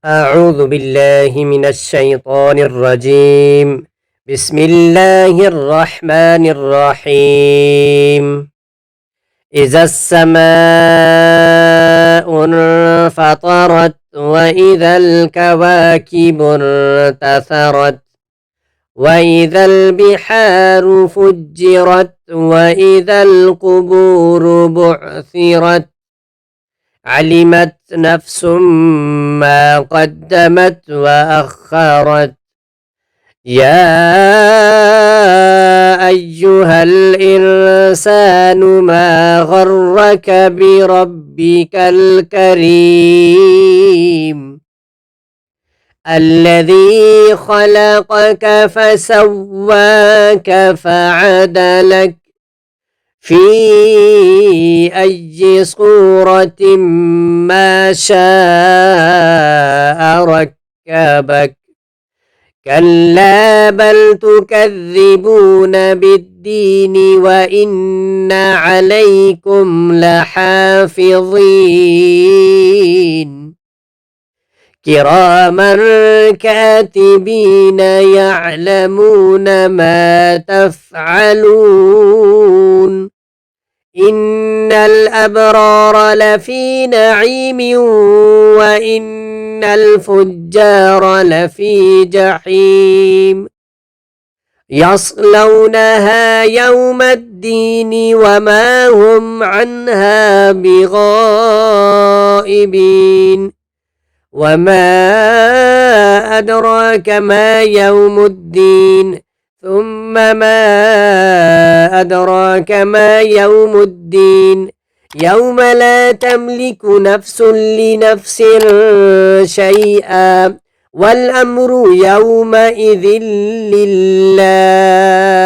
أعوذ بالله من الشيطان الرجيم. بسم الله الرحمن الرحيم. إذا السماء انفطرت وإذا الكواكب انتثرت وإذا البحار فجرت وإذا القبور بعثرت علمت نفس ما قدمت وأخرت. يا أيها الإنسان ما غرك بربك الكريم الذي خلقك فسواك فعدلك في أي صورة ما شاء ركبك. كلا بل تكذبون بالدين وإن عليكم لحافظين كراما كاتبين يعلمون ما تفعلون. إن الأبرار لفي نعيم وإن الفجار لفي جحيم يصلونها يوم الدين وما هم عنها بغائبين. وما أدراك ما يوم الدين ثم ما أدراك ما يوم الدين يوم لا تملك نفس لنفس شيئا والأمر يومئذ لله.